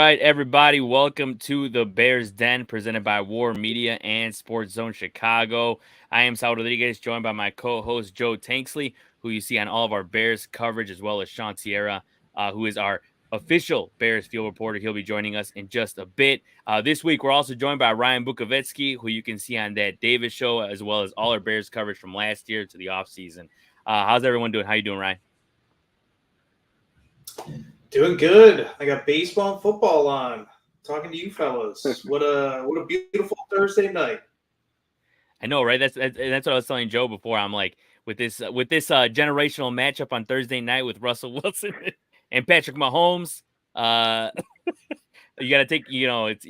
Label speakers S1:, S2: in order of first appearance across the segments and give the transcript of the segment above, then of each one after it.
S1: right, everybody. Welcome to the Bears Den, presented by WARR Media and SportsZone Chicago. I am Saul Rodriguez, joined by my co-host Joe Tanksley, who you see on all of our Bears coverage, as well as Sean Sierra, who is our official Bears field reporter. He'll be joining us in just a bit. This week, we're also joined by Ryan Bukovetsky, who you can see on that Davis show, as well as all our Bears coverage from last year to the offseason. How's everyone doing? How you doing, Ryan?
S2: Doing good. I got baseball and football on. Talking to you fellas. What a beautiful Thursday night.
S1: I know, right? That's what I was telling Joe before. I'm like, with this generational matchup on Thursday night with Russell Wilson and Patrick Mahomes, you got to take, you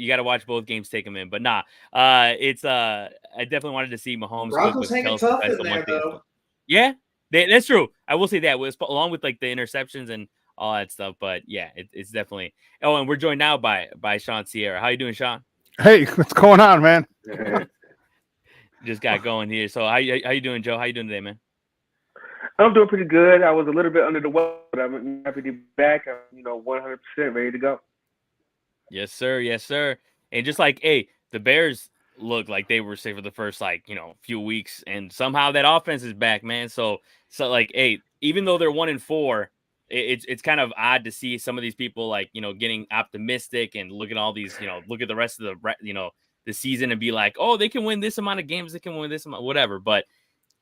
S1: got to watch both games, take them in. But I definitely wanted to see Mahomes
S2: Broncos
S1: with
S2: hanging
S1: Kelsey.
S2: tough in there, though.
S1: Yeah, that's true. I will say that along with like the interceptions and all that stuff. But yeah, it's definitely. Oh, and we're joined now by Sean Sierra. How you doing, Sean?
S3: Hey, what's going on, man?
S1: Just got going here. So how you doing, Joe? How you doing today, man?
S4: I'm doing pretty good. I was a little bit under the weather, but I'm happy to be back. I'm 100% ready to go.
S1: Yes, sir. Yes, sir. And just like, hey, the Bears look like they were safe for the first few weeks, and somehow that offense is back, man. So like, hey, even though they're 1-4, it's kind of odd to see some of these people getting optimistic and look at all these, look at the rest of the season and be like, oh, they can win this amount of games, they can win this amount, whatever. But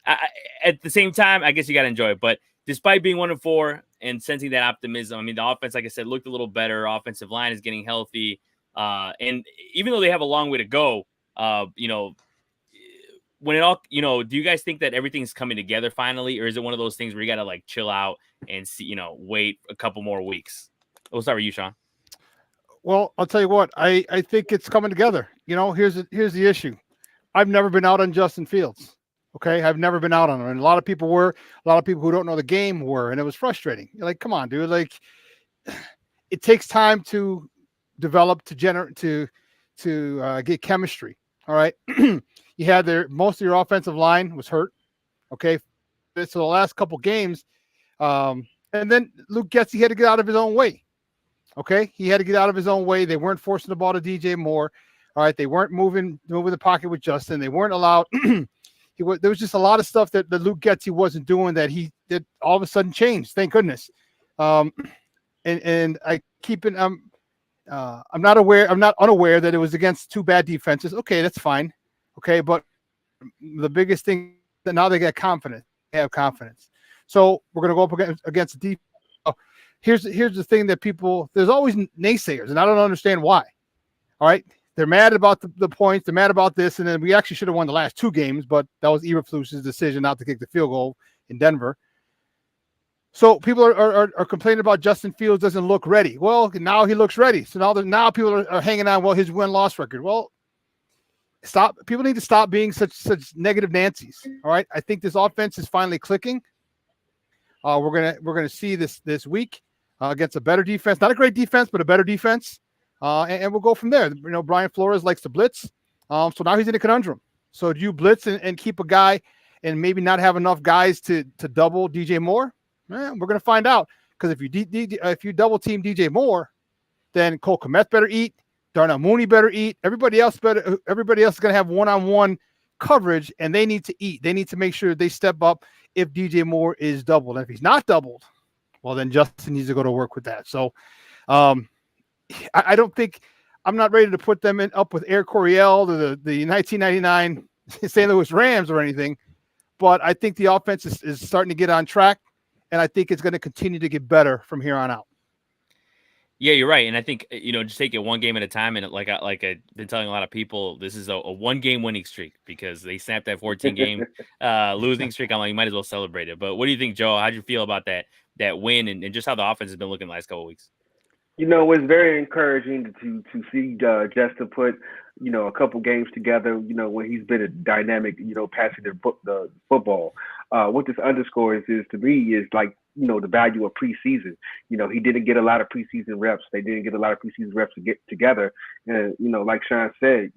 S1: at the same time, I guess you got to enjoy it. But despite being 1-4 and sensing that optimism, I mean, the offense, like I said, looked a little better. Offensive line is getting healthy. And even though they have a long way to go, when it all, do you guys think that everything's coming together finally? Or is it one of those things where you got to like chill out and see, wait a couple more weeks? We'll start with you, Sean.
S3: Well, I'll tell you what, I think it's coming together. Here's the issue. I've never been out on Justin Fields. Okay. I've never been out on him. And a lot of people who don't know the game were, and it was frustrating. You're like, come on, dude. Like, it takes time to develop, to get chemistry. All right. You had most of your offensive line was hurt. Okay. So the last couple games, and then Luke Getsy had to get out of his own way. Okay. He had to get out of his own way. They weren't forcing the ball to DJ Moore. All right. They weren't moving the pocket with Justin. They weren't allowed. There was just a lot of stuff that Luke Getsy wasn't doing that all of a sudden changed. Thank goodness. And I keep it. I'm not unaware that it was against two bad defenses. Okay, that's fine. Okay, but the biggest thing that now they got confidence. They have confidence. So we're gonna go up against the defense. Here's the thing that there's always naysayers, and I don't understand why. All right. They're mad about the points. They're mad about this. And then we actually should have won the last two games, but that was Eberflus's decision not to kick the field goal in Denver. So people are complaining about Justin Fields doesn't look ready. Well, now he looks ready. So now people are hanging on, his win-loss record. Well, stop. People need to stop being such negative Nancy's. All right. I think this offense is finally clicking. We're gonna see this week against a better defense. Not a great defense, but a better defense. And we'll go from there. Brian Flores likes to blitz. So now he's in a conundrum. So do you blitz and keep a guy and maybe not have enough guys to double DJ Moore? We're going to find out. Because if you double team DJ Moore, then Cole Kmet better eat. Darnell Mooney better eat. Everybody else is going to have one-on-one coverage, and they need to eat. They need to make sure they step up if DJ Moore is doubled. And if he's not doubled, well, then Justin needs to go to work with that. So, I don't think I'm not ready to put them up with Air Coryell or the 1999 St. Louis Rams or anything, but I think the offense is starting to get on track, and I think it's going to continue to get better from here on out.
S1: Yeah, you're right, and I think just take it one game at a time. And like I've been telling a lot of people, this is a 1-game winning streak because they snapped that 14-game losing streak. I'm like, you might as well celebrate it. But what do you think, Joe? How do you feel about that win and just how the offense has been looking the last couple of weeks?
S4: It's very encouraging to see Justin put, a couple games together, when he's been a dynamic, passing the football. What this underscores is to me is like, the value of preseason. He didn't get a lot of preseason reps. They didn't get a lot of preseason reps to get together. And, like Sean said,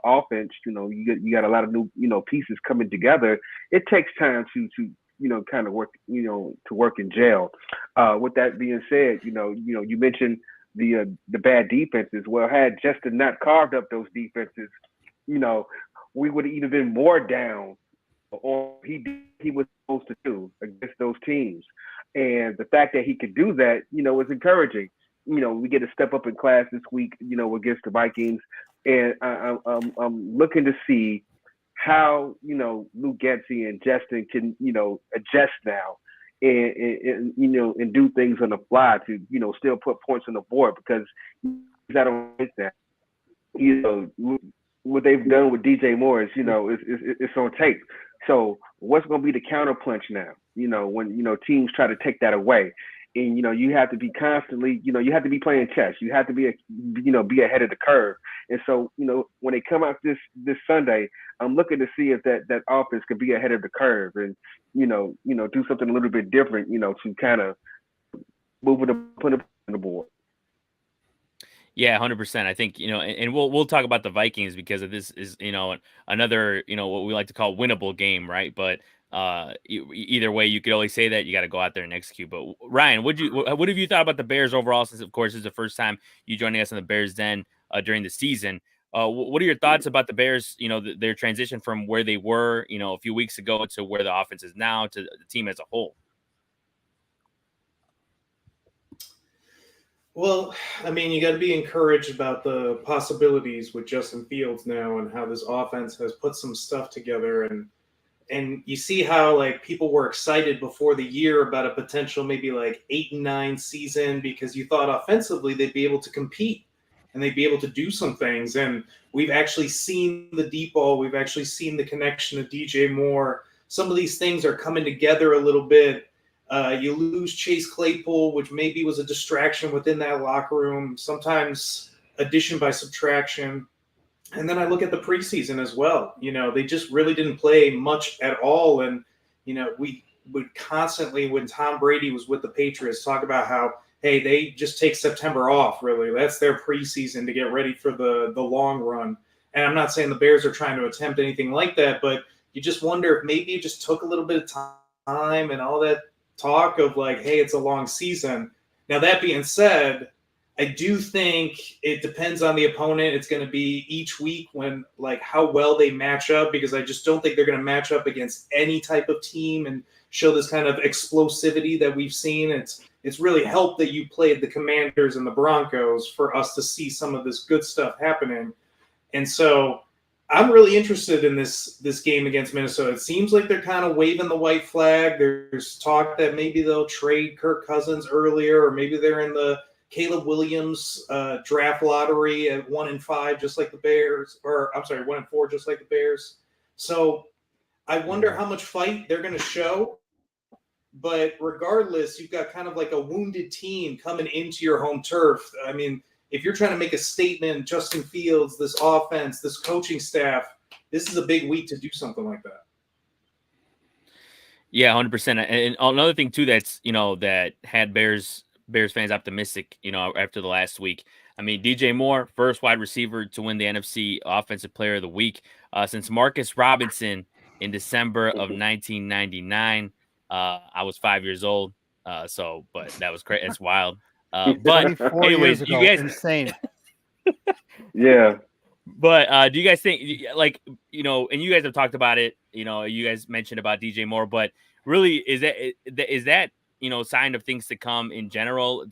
S4: offense, you got a lot of new, pieces coming together. It takes time to kind of work, to work in jail. With that being said, you mentioned the bad defenses. Well, had Justin not carved up those defenses, we would have even been more down on he was supposed to do against those teams. And the fact that he could do that, is encouraging. We get a step up in class this week, against the Vikings, and I'm looking to see how Luke Getsy and Justin can adjust now and do things on the fly to still put points on the board, because I don't think that what they've done with DJ Moore is it's on tape. So what's going to be the counterpunch now? When teams try to take that away, and you have to be constantly you have to be playing chess. You have to be be ahead of the curve. And so when they come out this Sunday, I'm looking to see if that offense could be ahead of the curve and do something a little bit different to kind of move it up, put it on the board.
S1: Yeah, 100%. I think, and we'll talk about the Vikings because of this is, another, what we like to call winnable game, right? But either way, you could always say that you got to go out there and execute. But Ryan, what have you thought about the Bears overall? Since of course, this is the first time you joining us on the Bears Den during the season. What are your thoughts about the Bears? Their transition from where they were, a few weeks ago to where the offense is now to the team as a whole.
S2: Well, I mean, you got to be encouraged about the possibilities with Justin Fields now and how this offense has put some stuff together. And you see how like people were excited before the year about a potential maybe like 8-9 season because you thought offensively they'd be able to compete and they'd be able to do some things. And we've actually seen the deep ball. We've actually seen the connection of DJ Moore. Some of these things are coming together a little bit. You lose Chase Claypool, which maybe was a distraction within that locker room, sometimes addition by subtraction. And then I look at the preseason as well. They just really didn't play much at all. And, we would constantly, when Tom Brady was with the Patriots, talk about how, hey, they just take September off, really. That's their preseason to get ready for the long run. And I'm not saying the Bears are trying to attempt anything like that, but you just wonder if maybe it just took a little bit of time and all that talk of like, hey, it's a long season. Now, that being said, I do think it depends on the opponent. It's going to be each week when like how well they match up, because I just don't think they're going to match up against any type of team and show this kind of explosivity that we've seen. It's really helped that you played the Commanders and the Broncos for us to see some of this good stuff happening. And so I'm really interested in this game against Minnesota. It seems like they're kind of waving the white flag. There's talk that maybe they'll trade Kirk Cousins earlier, or maybe they're in the Caleb Williams draft lottery at 1-5, just like the Bears, or I'm sorry, 1-4, just like the Bears. So I wonder how much fight they're going to show. But regardless, you've got kind of like a wounded team coming into your home turf. I mean, if you're trying to make a statement, Justin Fields, this offense, this coaching staff, this is a big week to do something like that.
S1: Yeah, 100%. And another thing too, that's, that had Bears fans optimistic, after the last week. I mean, DJ Moore, first wide receiver to win the NFC Offensive Player of the Week since Marcus Robinson in December of 1999. I was 5 years old. But that was crazy. That's wild. But anyways, you guys,
S3: insane.
S4: Yeah.
S1: But do you guys think, like, and you guys have talked about it, you guys mentioned about DJ Moore, but really is that sign of things to come in general?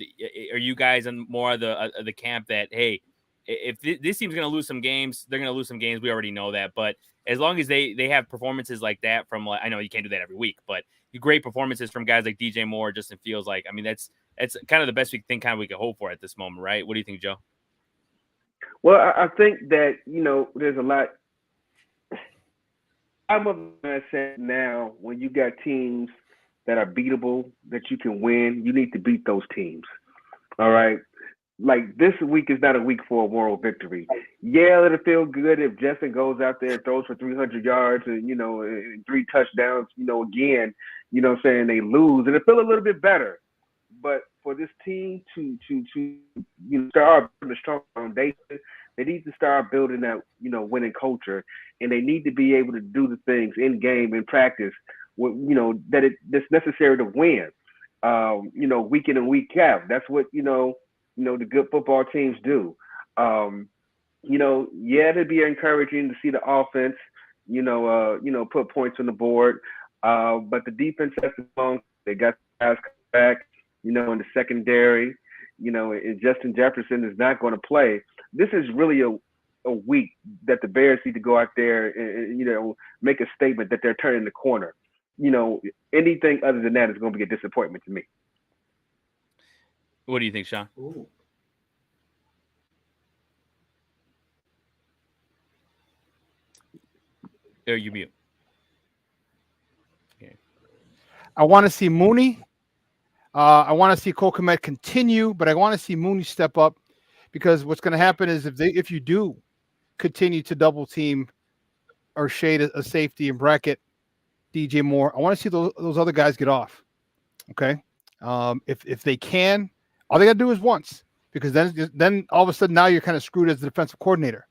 S1: Are you guys in more of the camp that, hey, if this team's going to lose some games, they're going to lose some games. We already know that. But as long as they have performances like that from, like, I know you can't do that every week, but great performances from guys like DJ Moore, Justin Fields, like, I mean, that's kind of the best we could hope for at this moment, right? What do you think, Joe?
S4: Well, I think that, there's a lot. I'm of the mindset now, when you got teams that are beatable, that you can win, you need to beat those teams. All right? Like, this week is not a week for a moral victory. Yeah, it'll feel good if Justin goes out there and throws for 300 yards and, and 3 touchdowns, again, saying they lose. It'll feel a little bit better. But for this team to start building a strong foundation, they need to start building that, winning culture. And they need to be able to do the things in game, in practice, that's necessary to win, week in and week out. That's what, the good football teams do. Yeah, it'd be encouraging to see the offense, put points on the board. But the defense has to go. They got guys back, in the secondary, and Justin Jefferson is not going to play. This is really a week that the Bears need to go out there and make a statement that they're turning the corner. Anything other than that is going to be a disappointment to me.
S1: What do you think, Sean?
S2: Ooh.
S1: There you mute.
S3: Okay. I want to see Mooney. I want to see Cole Kmet continue, but I want to see Mooney step up, because what's going to happen is if you do continue to double team or shade a safety and bracket DJ Moore, I want to see those other guys get off. Okay. If they can, all they got to do is once, because then all of a sudden now you're kind of screwed as the defensive coordinator.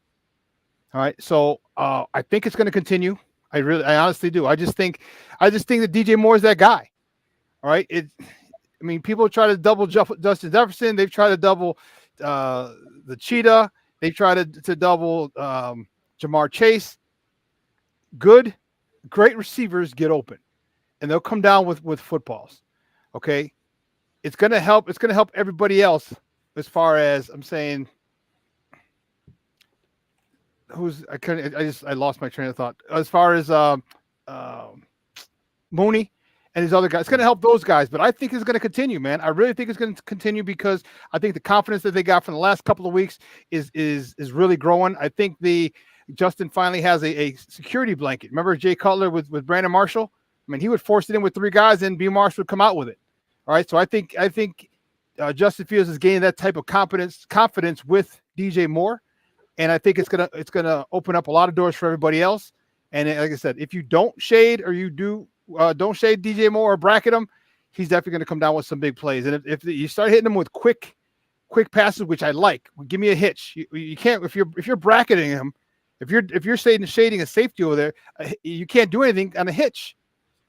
S3: All right. So I think it's going to continue. I honestly do. I just think that DJ Moore is that guy. All right. People try to double Justin Jefferson. They've tried to double the Cheetah. They've tried to double Jamar Chase. Great receivers get open, and they'll come down with footballs. Okay. It's going to help. It's going to help everybody else, as far as I'm saying. I lost my train of thought. As far as Mooney and these other guys, it's going to help those guys. But I think it's going to continue, man. I really think it's going to continue, because I think the confidence that they got from the last couple of weeks is really growing. I think Justin finally has a security blanket. Remember Jay Cutler with Brandon Marshall? He would force it in with three guys, and B. Marshall would come out with it. All right, so I think Justin Fields is gaining that type of confidence with DJ Moore, and I think it's gonna open up a lot of doors for everybody else. And like I said, if you don't shade or you don't shade DJ Moore or bracket him, he's definitely going to come down with some big plays. And if you start hitting him with quick passes, which I like, give me a hitch. You can't, if you're bracketing him, if you're shading a safety over there, you can't do anything on a hitch.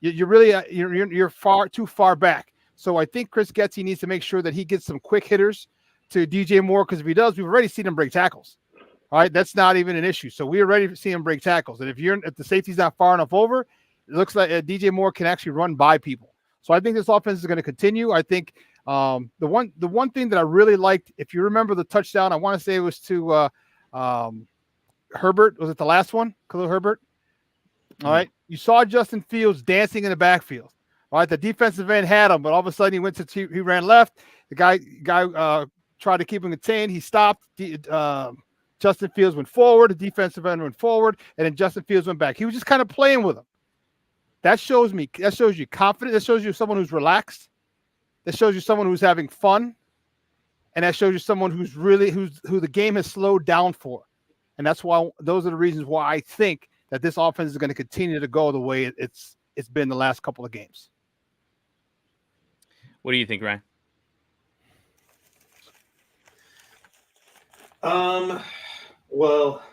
S3: You're far too far back. So I think Chris Getsy needs to make sure that he gets some quick hitters to DJ Moore, because if he does, we've already seen him break tackles. All right, that's not even an issue. So we already see him break tackles. And if the safety's not far enough over, it looks like DJ Moore can actually run by people. So I think this offense is going to continue. I think the one thing that I really liked, if you remember the touchdown, I want to say it was to Herbert. Was it the last one? Khalil Herbert. All right. You saw Justin Fields dancing in the backfield. All right. The defensive end had him, but all of a sudden he ran left. The guy tried to keep him contained. He stopped. Justin Fields went forward. The defensive end went forward, and then Justin Fields went back. He was just kind of playing with him. That shows you confidence. That shows you someone who's relaxed. That shows you someone who's having fun. And that shows you someone who the game has slowed down for. And those are the reasons why I think that this offense is going to continue to go the way it's been the last couple of games.
S1: What do you think, Ryan?
S2: Well,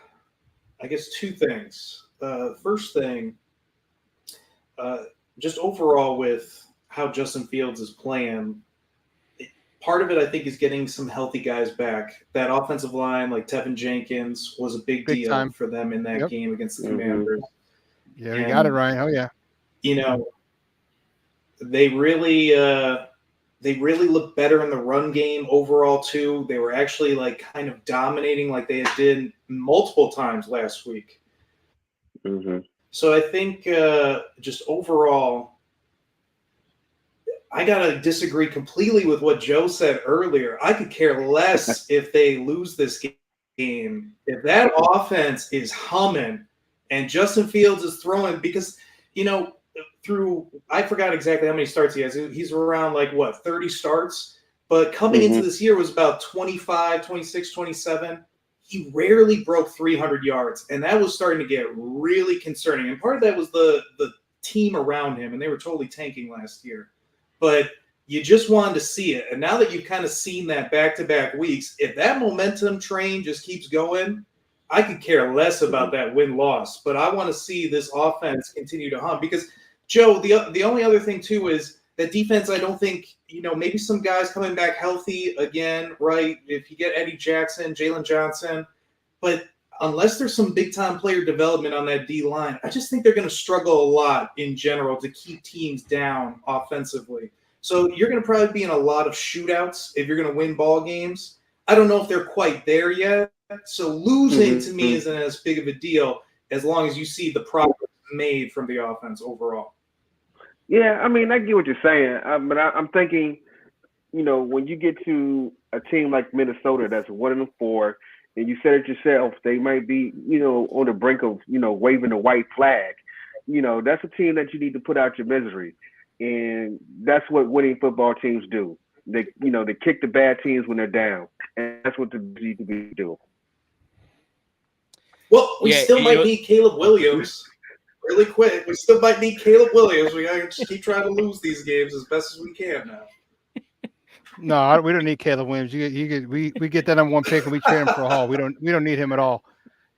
S2: I guess two things. First thing, just overall with how Justin Fields is playing, part of it I think is getting some healthy guys back. That offensive line, like Tevin Jenkins, was a big deal
S3: time
S2: for them in that game against the Commanders.
S3: Yeah, you got it, Ryan. Oh yeah.
S2: They really looked better in the run game overall too. They were actually kind of dominating like they did multiple times last week.
S4: Mm-hmm.
S2: So I think just overall, I gotta disagree completely with what Joe said earlier. I could care less if they lose this game. If that offense is humming and Justin Fields is throwing, because I forgot exactly how many starts he has. He's around 30 starts, but coming into this year was about 25, 26, 27. He rarely broke 300 yards, and that was starting to get really concerning. And part of that was the team around him, and they were totally tanking last year. But you just wanted to see it. And now that you've kind of seen that back-to-back weeks, if that momentum train just keeps going, I could care less about that win-loss. But I want to see this offense continue to hum. Because, Joe, the only other thing, too, is That defense, I don't think, maybe some guys coming back healthy again, right? If you get Eddie Jackson, Jalen Johnson, but unless there's some big-time player development on that D-line, I just think they're going to struggle a lot in general to keep teams down offensively. So you're going to probably be in a lot of shootouts if you're going to win ball games. I don't know if they're quite there yet. So losing to me isn't as big of a deal as long as you see the progress made from the offense overall.
S4: Yeah, I mean, I get what you're saying, but I'm thinking, when you get to a team like Minnesota that's 1-4, and you said it yourself, they might be, on the brink of, waving the white flag. That's a team that you need to put out your misery, and that's what winning football teams do. They kick the bad teams when they're down, and that's what they need to be doing.
S2: Well, we still might need Caleb Williams. Really quick, we still might need Caleb Williams. We gotta just keep trying to lose these games as best as we can now.
S3: No, we don't need Caleb Williams. We get that on one pick and we trade him for a haul. We don't need him at all.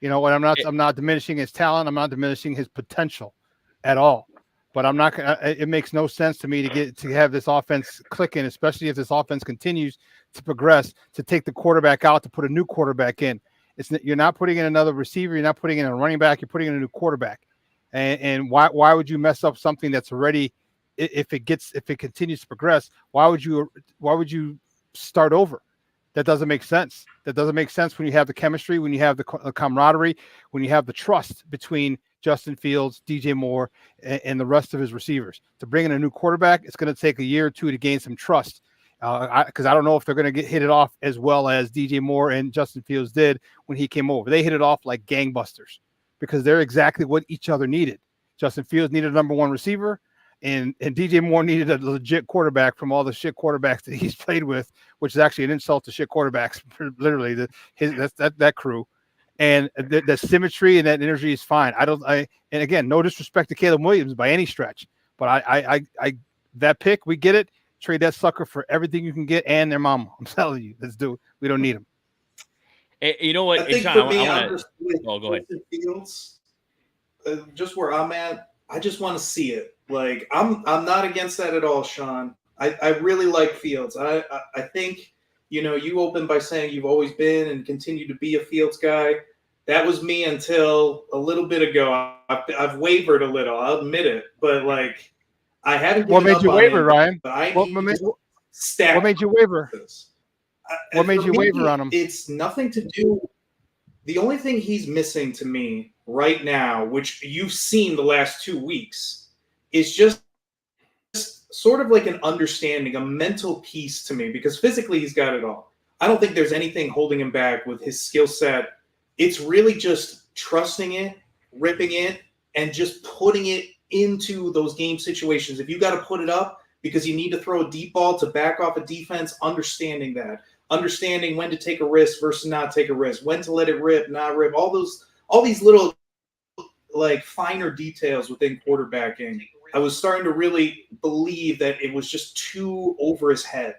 S3: You know what? I'm not diminishing his talent. I'm not diminishing his potential at all. But I'm not. It makes no sense to me to have this offense clicking, especially if this offense continues to progress. To take the quarterback out to put a new quarterback in. You're not putting in another receiver. You're not putting in a running back. You're putting in a new quarterback. And why would you mess up something that's already? If it continues to progress, why would you start over? That doesn't make sense. That doesn't make sense when you have the chemistry, when you have the camaraderie, when you have the trust between Justin Fields, DJ Moore, and the rest of his receivers. To bring in a new quarterback, it's going to take a year or two to gain some trust. Because I don't know if they're going to hit it off as well as DJ Moore and Justin Fields did when he came over. They hit it off like gangbusters because they're exactly what each other needed. Justin Fields needed a number one receiver. And DJ Moore needed a legit quarterback from all the shit quarterbacks that he's played with, which is actually an insult to shit quarterbacks, literally. That crew, and the symmetry and that energy is fine. And again, no disrespect to Caleb Williams by any stretch, but I that pick, we get it. Trade that sucker for everything you can get and their mama. I'm telling you, let's do it. We don't need him.
S1: Hey, you know what?
S2: I think
S1: John,
S2: for me,
S1: go ahead.
S2: Fields, just where I'm at, I just want to see it. Like I'm not against that at all, Sean. I really like Fields. I think, you opened by saying you've always been and continue to be a Fields guy. That was me until a little bit ago. I've wavered a little. I'll admit it, but like I haven't.
S3: What made you waver, Ryan?
S2: What
S3: made you waver? What made you waver on him?
S2: It's nothing to do. The only thing he's missing to me right now, which you've seen the last 2 weeks, is just sort of like an understanding, a mental piece to me, because physically he's got it all. I don't think there's anything holding him back with his skill set. It's really just trusting it, ripping it, and just putting it into those game situations. If you got to put it up because you need to throw a deep ball to back off a defense, understanding when to take a risk versus not take a risk, when to let it rip, not rip, all these little like finer details within quarterbacking. I was starting to really believe that it was just too over his head.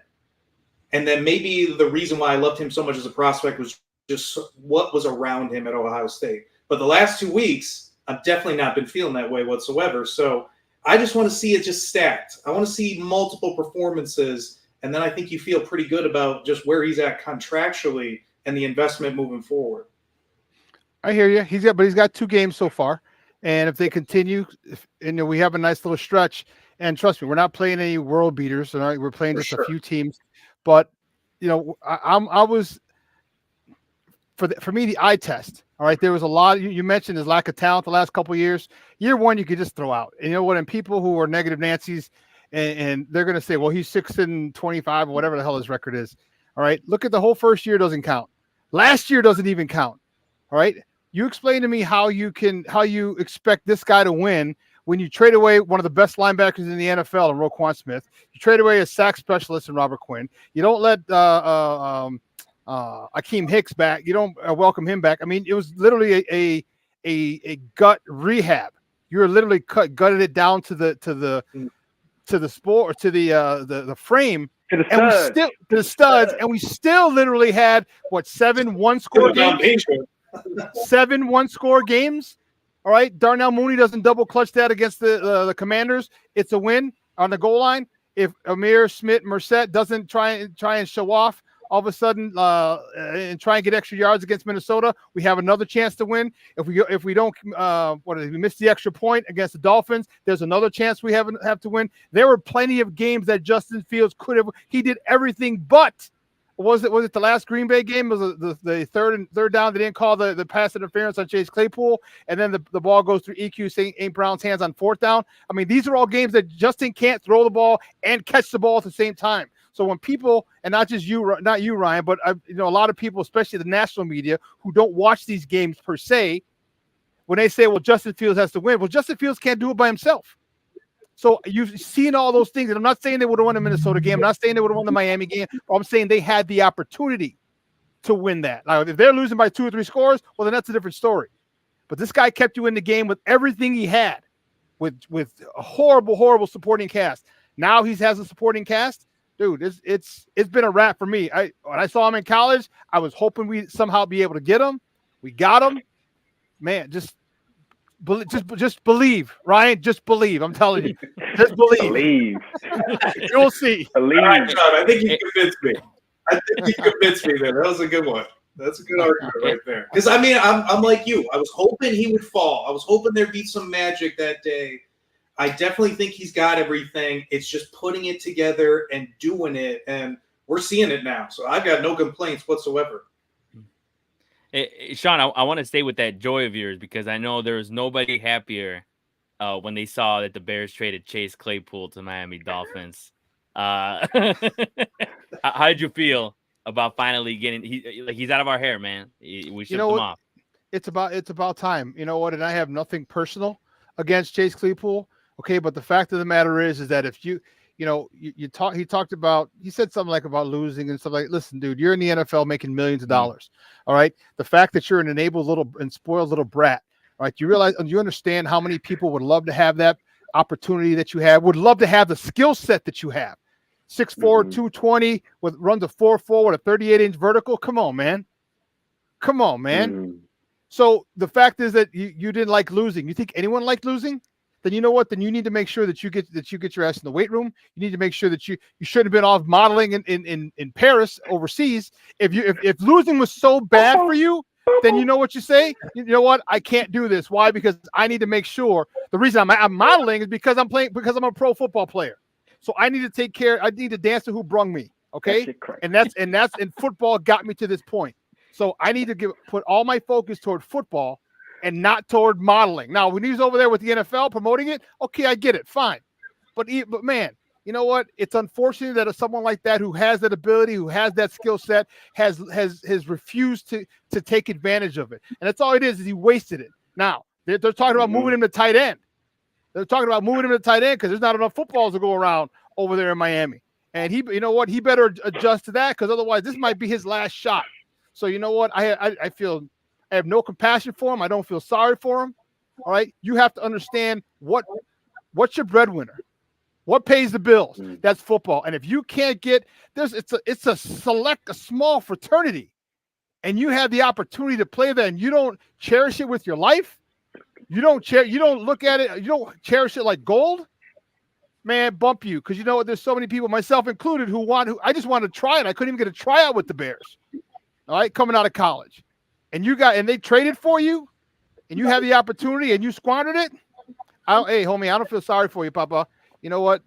S2: And then maybe the reason why I loved him so much as a prospect was just what was around him at Ohio State. But the last 2 weeks, I've definitely not been feeling that way whatsoever. So I just want to see it just stacked. I want to see multiple performances. And then I think you feel pretty good about just where he's at contractually and the investment moving forward.
S3: I hear you. He's got 2 games so far. And if they continue, we have a nice little stretch. And trust me, we're not playing any world beaters. All right, we're playing just a few teams. But I was for me the eye test. All right, there was a lot. You mentioned his lack of talent the last couple of years. Year one, you could just throw out. And you know what? And people who are negative Nancy's, and they're going to say, well, he's 6-25 or whatever the hell his record is. All right, look at the whole first year doesn't count. Last year doesn't even count. All right. You explain to me how you expect this guy to win when you trade away one of the best linebackers in the NFL in Roquan Smith. You trade away a sack specialist in Robert Quinn. You don't let Akeem Hicks back. You don't welcome him back. I mean, it was literally a gut rehab. You're literally gutted it down to the sport or to the frame.
S4: To the studs.
S3: And we still literally had 7 1-score games. 7 1-score games. All right. Darnell Mooney doesn't double clutch that against the Commanders. It's a win on the goal line. if Amir Smith Merced doesn't try and show off all of a sudden and try and get extra yards against Minnesota, we have another chance to win. If we don't we miss the extra point against the Dolphins, there's another chance we have to win. There were plenty of games that Justin Fields could have. He did everything but. Was it the last Green Bay game? Was it the third down? They didn't call the pass interference on Chase Claypool, and then the ball goes through EQ St. Brown's hands on fourth down. I mean, these are all games that Justin can't throw the ball and catch the ball at the same time. So when people, and not you, Ryan, but a lot of people, especially the national media, who don't watch these games per se, when they say, "Well, Justin Fields has to win," well, Justin Fields can't do it by himself. So you've seen all those things, and I'm not saying they would have won the Minnesota game. I'm not saying they would have won the Miami game. I'm saying they had the opportunity to win that. Now, if they're losing by 2 or 3 scores, well, then that's a different story. But this guy kept you in the game with everything he had, with a horrible, horrible supporting cast. Now he has a supporting cast. Dude, it's been a wrap for me. When I saw him in college, I was hoping we'd somehow be able to get him. We got him. Man, just believe, Ryan. Just believe. I'm telling you. Just believe. You'll see.
S4: Believe.
S2: All right, John, I think you convinced me. There. That was a good one. That's a good argument right there. Because I'm like you. I was hoping he would fall. I was hoping there'd be some magic that day. I definitely think he's got everything. It's just putting it together and doing it, and we're seeing it now. So I've got no complaints whatsoever.
S1: Sean, I want to stay with that joy of yours because I know there was nobody happier when they saw that the Bears traded Chase Claypool to Miami Dolphins. How did you feel about finally getting? He's out of our hair, man. We shipped him off.
S3: It's about time. You know what? And I have nothing personal against Chase Claypool. Okay, but the fact of the matter is that if you said something like about losing and stuff like, listen, dude, you're in the NFL making millions of dollars. All right. The fact that you're an enabled little and spoiled little brat, all right. You understand how many people would love to have that opportunity that you have, would love to have the skill set that you have. 6'4", 220 runs a 4.4 with a 38-inch vertical. Come on, man. So the fact is that you didn't like losing. You think anyone liked losing? Then you know what? Then you need to make sure that you get your ass in the weight room. You need to make sure that you shouldn't have been off modeling in Paris overseas. If losing was so bad for you, then you know what you say. You know what? I can't do this. Why? Because I need to make sure. The reason I'm modeling is because I'm a pro football player. So I need to take care. I need to dance to who brung me. Okay, and football got me to this point. So I need to put all my focus toward football and not toward modeling. Now, when he's over there with the NFL promoting it, okay, I get it, fine. But man, you know what? It's unfortunate that someone like that who has that ability, who has that skill set, has refused to take advantage of it. And that's all it is he wasted it. Now, they're talking about moving him to tight end. They're talking about moving him to tight end because there's not enough footballs to go around over there in Miami. And you know what? He better adjust to that because otherwise this might be his last shot. So you know what? I feel I have no compassion for him. I don't feel sorry for him. All right. You have to understand what's your breadwinner? What pays the bills? That's football. And if you can't get it's a small fraternity, and you have the opportunity to play that, and you don't cherish it with your life. You don't look at it. You don't cherish it like gold. Man, bump you because you know what? There's so many people, myself included, who I just wanted to try it. I couldn't even get a tryout with the Bears. All right, coming out of college. And they traded for you, and you have the opportunity, and you squandered it. Hey, homie, I don't feel sorry for you, Papa. You know what?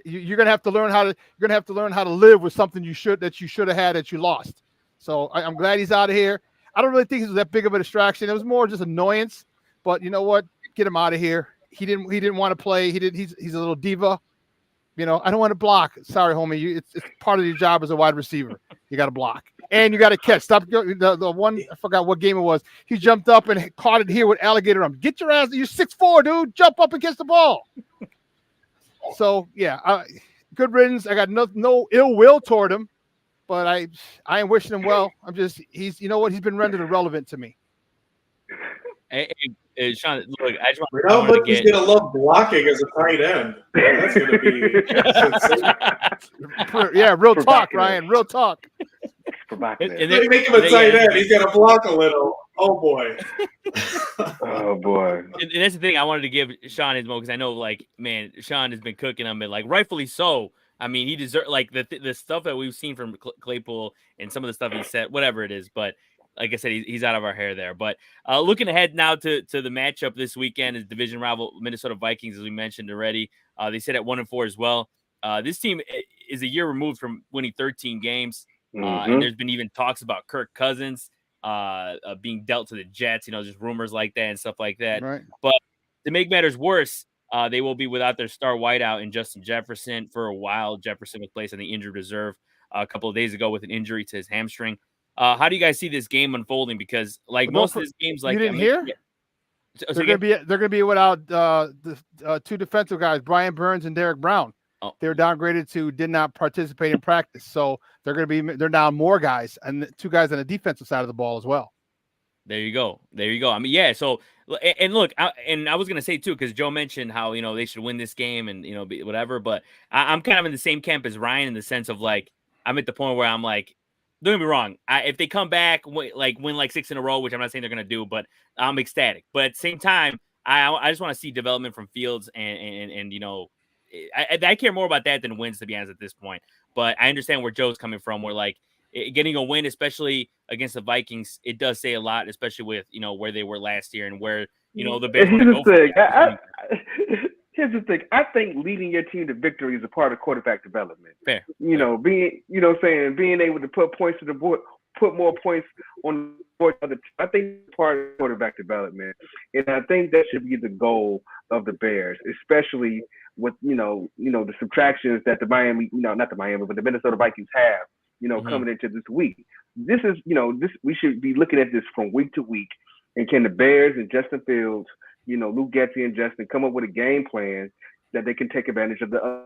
S3: You're gonna have to learn how to live with something you should have had that you lost. So I'm glad he's out of here. I don't really think it was that big of a distraction. It was more just annoyance. But you know what? Get him out of here. He didn't want to play. He's a little diva. You know, I don't want to block. Sorry, homie. It's part of your job as a wide receiver. You got to block. And you got to catch. Stop the one. I forgot what game it was. He jumped up and caught it here with alligator arms. Get your ass. You're 6'4", dude. Jump up and catch the ball. So yeah, good riddance. I got no ill will toward him, but I am wishing him well. He's you know what? He's been rendered irrelevant to me.
S1: Hey, Sean, look, I just want
S2: how much he's gonna love blocking as a tight end. That's gonna be
S3: yeah, real talk, Ryan. Real talk.
S2: If you make him a tight end, he's gonna block a little. Oh boy.
S4: Oh boy.
S1: And that's the thing. I wanted to give Sean his moment because I know, like, man, Sean has been cooking them, and like rightfully so. I mean, he deserves like the stuff that we've seen from Claypool and some of the stuff he said, whatever it is. But like I said, he's out of our hair there. But looking ahead now to the matchup this weekend is division rival Minnesota Vikings, as we mentioned already. They sit at 1-4 as well. This team is a year removed from winning 13 games, and there's been even talks about Kirk Cousins being dealt to the Jets, just rumors like that and stuff like that.
S3: Right.
S1: But to make matters worse, they will be without their star wideout in Justin Jefferson for a while. Jefferson was placed on the injured reserve a couple of days ago with an injury to his hamstring. How do you guys see this game unfolding? Because like most of these games, like
S3: you didn't hear, they're gonna be without the two defensive guys, Brian Burns and Derek Brown.
S1: Oh.
S3: They were downgraded to did not participate in practice, so they're down more guys and two guys on the defensive side of the ball as well.
S1: There you go. I mean, yeah. So, and look, I was gonna say too, because Joe mentioned how they should win this game and whatever. But I'm kind of in the same camp as Ryan in the sense of like I'm at the point where I'm like, don't get me wrong. If they come back win like 6 in a row, which I'm not saying they're gonna do, but I'm ecstatic. But at the same time, I just want to see development from Fields and I care more about that than wins, to be honest, at this point. But I understand where Joe's coming from, where like getting a win, especially against the Vikings, it does say a lot, especially with where they were last year and where the Bears want to go for.
S4: Here's the thing. I think leading your team to victory is a part of quarterback development.
S1: Fair.
S4: Being being able to put points to the board, put more points on the board. I think it's part of quarterback development, and I think that should be the goal of the Bears, especially with the subtractions that not the Miami, but the Minnesota Vikings have. Coming into this week. This is, we should be looking at this from week to week. And can the Bears and Justin Fields, Luke Getsy and Justin come up with a game plan that they can take advantage of the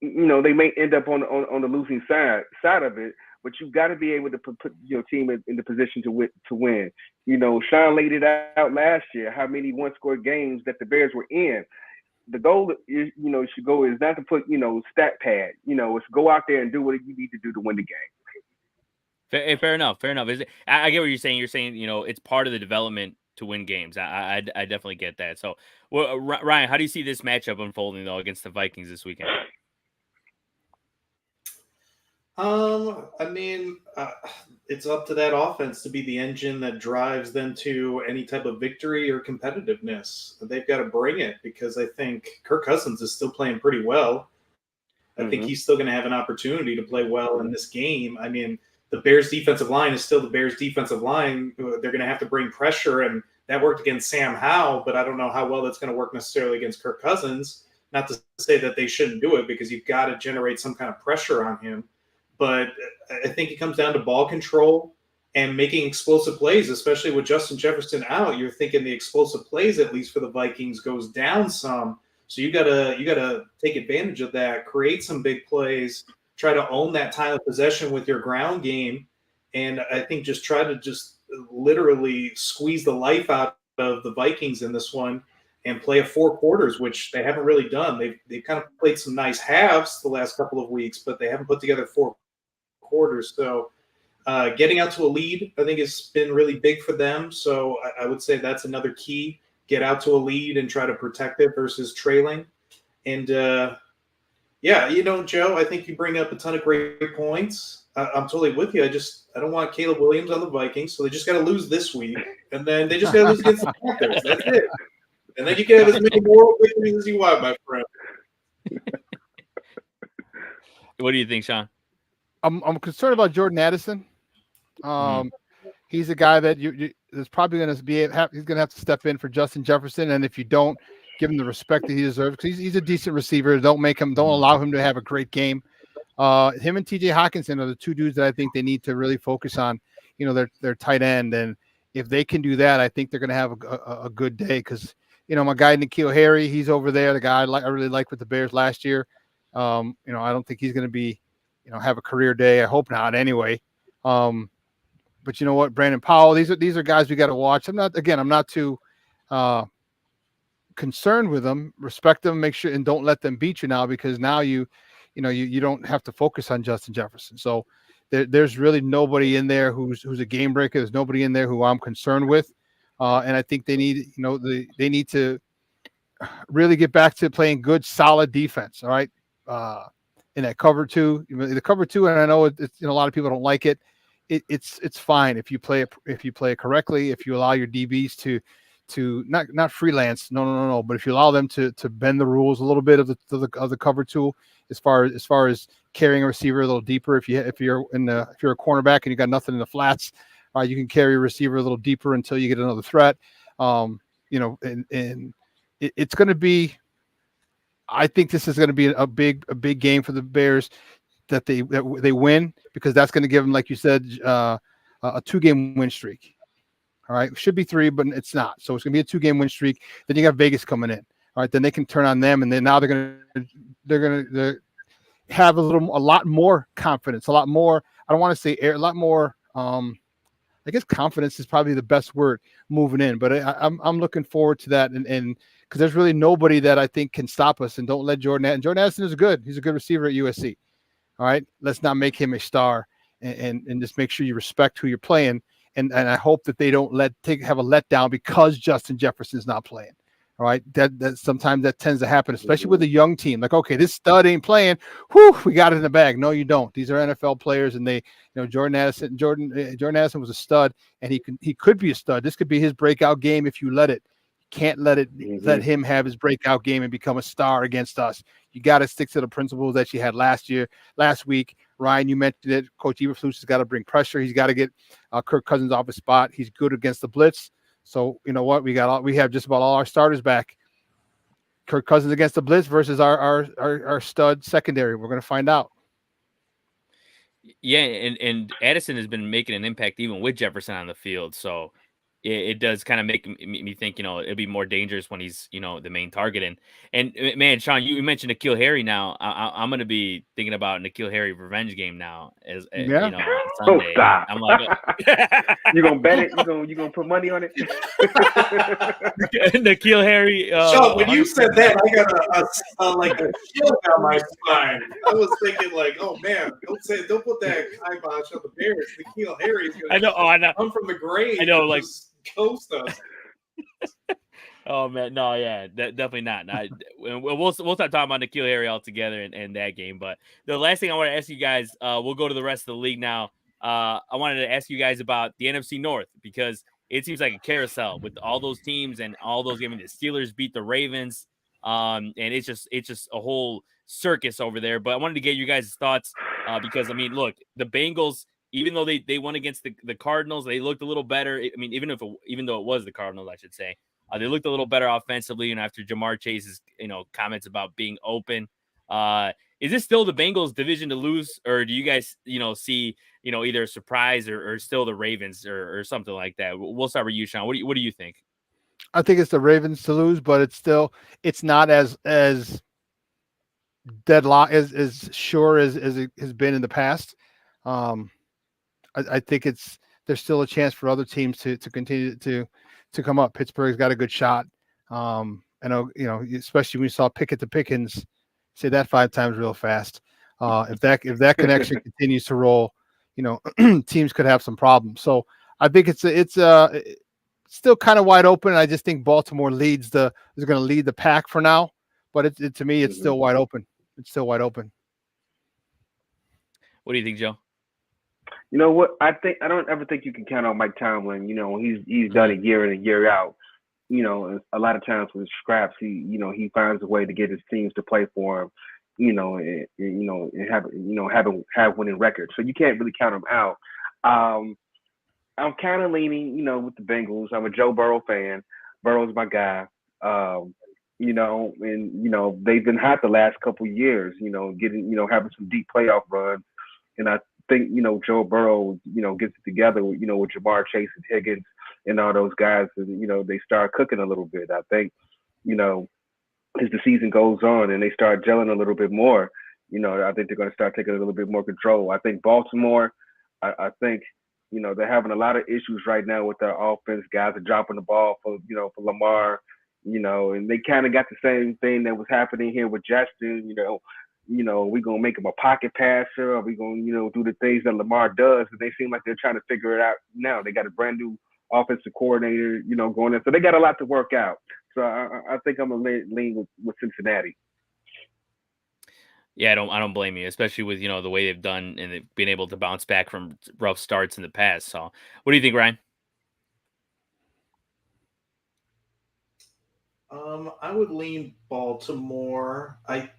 S4: they may end up on the losing side of it, but you've got to be able to put your team in the position to win. Sean laid it out last year, how many one-score games that the Bears were in. The goal is, should go is not to put, stat pad. It's go out there and do what you need to do to win the game.
S1: Fair enough. Is it? I get what you're saying. You're saying, it's part of the development to win games. I definitely get that. So, well, Ryan, how do you see this matchup unfolding though against the Vikings this weekend?
S2: I mean, it's up to that offense to be the engine that drives them to any type of victory or competitiveness. They've got to bring it because I think Kirk Cousins is still playing pretty well. I think he's still going to have an opportunity to play well in this game. I mean, the Bears defensive line is still the Bears defensive line. They're going to have to bring pressure, and that worked against Sam Howell, but I don't know how well that's going to work necessarily against Kirk Cousins. Not to say that they shouldn't do it because you've got to generate some kind of pressure on him. But I think it comes down to ball control and making explosive plays, especially with Justin Jefferson out. You're thinking the explosive plays, at least for the Vikings, goes down some. So you gotta take advantage of that, create some big plays, try to own that time of possession with your ground game, and I think just try to literally squeeze the life out of the Vikings in this one and play a 4 quarters, which they haven't really done. They've kind of played some nice halves the last couple of weeks, but they haven't put together 4 quarters. So getting out to a lead, I think, has been really big for them. So I would say that's another key. Get out to a lead and try to protect it versus trailing. And, Joe, I think you bring up a ton of great points. I'm totally with you. I don't want Caleb Williams on the Vikings, so they just got to lose this week. And then they just got to lose against the Panthers. That's it. And then you can have as many moral victories as you want, my friend.
S1: What do you think, Sean?
S3: I'm concerned about Jordan Addison. He's a guy that is probably going to he's going to have to step in for Justin Jefferson, and if you don't give him the respect that he deserves, because he's a decent receiver, don't allow him to have a great game. Him and TJ Hawkinson are the two dudes that I think they need to really focus on. Their tight end, and if they can do that, I think they're going to have a good day. Because my guy N'Keal Harry, he's over there. The guy I really liked with the Bears last year. I don't think he's going to be have a career day. I hope not anyway. But you know what, Brandon Powell, these are guys we got to watch. I'm not too concerned with them. Respect them, make sure, and don't let them beat you now, because now you don't have to focus on Justin Jefferson. So there's really nobody in there who's a game breaker. There's nobody in there who I'm concerned with, and I think they need they need to really get back to playing good, solid defense. All right, in that cover two, the cover two, and I know it's a lot of people don't like it. It's fine if you play it correctly. If you allow your DBs to not freelance, no, but if you allow them to bend the rules a little bit of the cover two, as far as carrying a receiver a little deeper. If you're a cornerback and you got nothing in the flats, you can carry a receiver a little deeper until you get another threat. And it's going to be. I think this is going to be a big game for the Bears that they win, because that's going to give them, like you said, a 2-game win streak. All right, it should be 3, but it's not. So it's going to be a 2-game win streak. Then you got Vegas coming in. All right, then they can turn on them, and then now they're going to have a lot more confidence, a lot more. I don't want to say a lot more. I guess confidence is probably the best word moving in, but I'm looking forward to that, and because there's really nobody that I think can stop us. And don't let Jordan Addison is good. He's a good receiver at USC. All right, let's not make him a star, and just make sure you respect who you're playing. And I hope that they don't have a letdown because Justin Jefferson's not playing. All right, that sometimes that tends to happen, especially with a young team. Like, okay, this stud ain't playing. Whew, we got it in the bag. No, you don't. These are NFL players, and they, Jordan Addison was a stud, and he could be a stud. This could be his breakout game if you let it. Can't let him have his breakout game and become a star against us. You got to stick to the principles that you had last week. Ryan, you mentioned it. Coach Eberflus has got to bring pressure. He's got to get Kirk Cousins off his spot. He's good against the blitz. So you know what? We have just about all our starters back. Kirk Cousins against the blitz versus our stud secondary. We're going to find out.
S1: Yeah, and Addison has been making an impact even with Jefferson on the field. So it does kind of make me think, it'll be more dangerous when he's, the main target. And man, Sean, you mentioned N'Keal Harry. Now I'm going to be thinking about N'Keal Harry revenge game now on Sunday.
S4: Stop.
S1: I'm like,
S4: you gonna bet it? You gonna put money on it?
S1: N'Keal Harry.
S2: Sean, when you said that, I got a chill down my spine. I was thinking oh man, don't put that kibosh on the Bears. N'Keal Harry's gonna come from the grave.
S1: I know,
S2: ghost us.
S1: Oh man, no, yeah, definitely not. We'll start talking about N'Keal Harry altogether in that game. But the last thing I want to ask you guys, we'll go to the rest of the league now. I wanted to ask you guys about the NFC North, because it seems like a carousel with all those teams and all those games. The Steelers beat the Ravens, and it's just a whole circus over there. But I wanted to get you guys' thoughts, because look, the Bengals, even though they won against the Cardinals, they looked a little better. Even though it was the Cardinals, I should say, they looked a little better offensively. And after Jamar Chase's comments about being open, is this still the Bengals' division to lose, or do you guys see either a surprise or still the Ravens or something like that? We'll start with you, Sean. What do you think?
S3: I think it's the Ravens to lose, but it's not as deadlock as sure as it has been in the past. I think there's still a chance for other teams to continue to come up. Pittsburgh's got a good shot. I know, especially when we saw Pickett to Pickens, say that 5 times real fast. If that connection continues to roll, teams could have some problems. So I think it's still kind of wide open. I just think Baltimore is going to lead the pack for now. But to me, it's still wide open. It's still wide open.
S1: What do you think, Joe?
S4: You know what? I don't ever think you can count on Mike Tomlin. He's done it year in and year out. A lot of times with scraps, he finds a way to get his teams to play for him. And have winning records. So you can't really count him out. I'm kind of leaning, with the Bengals. I'm a Joe Burrow fan. Burrow's my guy. And they've been hot the last couple of years. Having some deep playoff runs, and I think Joe Burrow gets it together with Jamar Chase and Higgins and all those guys, and they start cooking a little bit. I think as the season goes on and they start gelling a little bit more, I think they're going to start taking a little bit more control. I think Baltimore, I think they're having a lot of issues right now with their offense. Guys are dropping the ball for Lamar, and they kind of got the same thing that was happening here with Justin. we gonna make him a pocket passer? Are we gonna, do the things that Lamar does? And they seem like they're trying to figure it out now. They got a brand new offensive coordinator, going in, so they got a lot to work out. So I think I'm gonna lean with Cincinnati.
S1: Yeah, I don't blame you, especially with the way they've done and they've been able to bounce back from rough starts in the past. So, what do you think, Ryan?
S2: I would lean Baltimore. I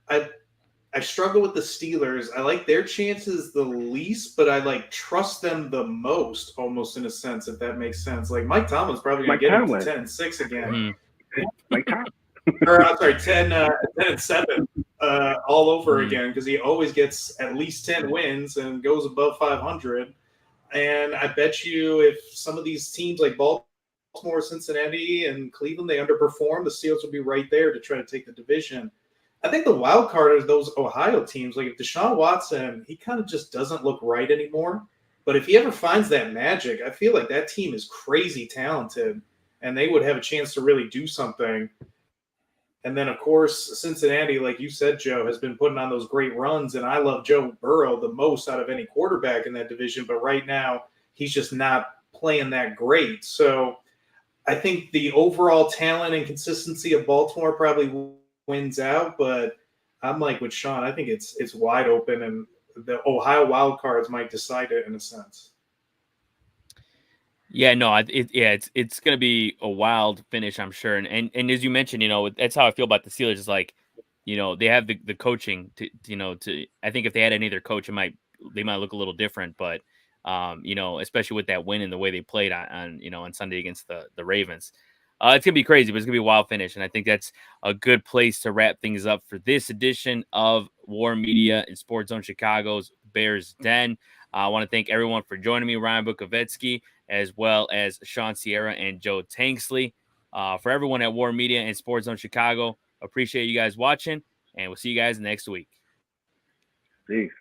S2: I struggle with the Steelers. I like their chances the least, but I trust them the most, almost in a sense, if that makes sense. Like Mike Tomlin's probably gonna get him to 10-6 again.
S4: Mike Tomlin.
S2: Or I'm sorry, 10-7 all over again, because he always gets at least 10 wins and goes above 500. And I bet you if some of these teams like Baltimore, Cincinnati, and Cleveland, they underperform, the Steelers will be right there to try to take the division. I think the wild card are those Ohio teams. Like if Deshaun Watson, he kind of just doesn't look right anymore. But if he ever finds that magic, I feel like that team is crazy talented, and they would have a chance to really do something. And then, of course, Cincinnati, like you said, Joe, has been putting on those great runs. And I love Joe Burrow the most out of any quarterback in that division. But right now, he's just not playing that great. So I think the overall talent and consistency of Baltimore probably wins out. But I'm like with Sean, I think it's wide open. And the Ohio wild cards might decide it in a sense.
S1: Yeah, no, it's gonna be a wild finish, I'm sure. And as you mentioned, that's how I feel about the Steelers. Is like, they have the coaching to I think if they had any other coach, they might look a little different. But especially with that win and the way they played on Sunday against the Ravens. It's gonna be crazy, but it's gonna be a wild finish, and I think that's a good place to wrap things up for this edition of WARR Media and SportsZone Chicago's Bears Den. I want to thank everyone for joining me, Ryan Bukovetsky, as well as Sean Sierra and Joe Tanksley. For everyone at WARR Media and SportsZone Chicago, appreciate you guys watching, and we'll see you guys next week.
S4: Peace.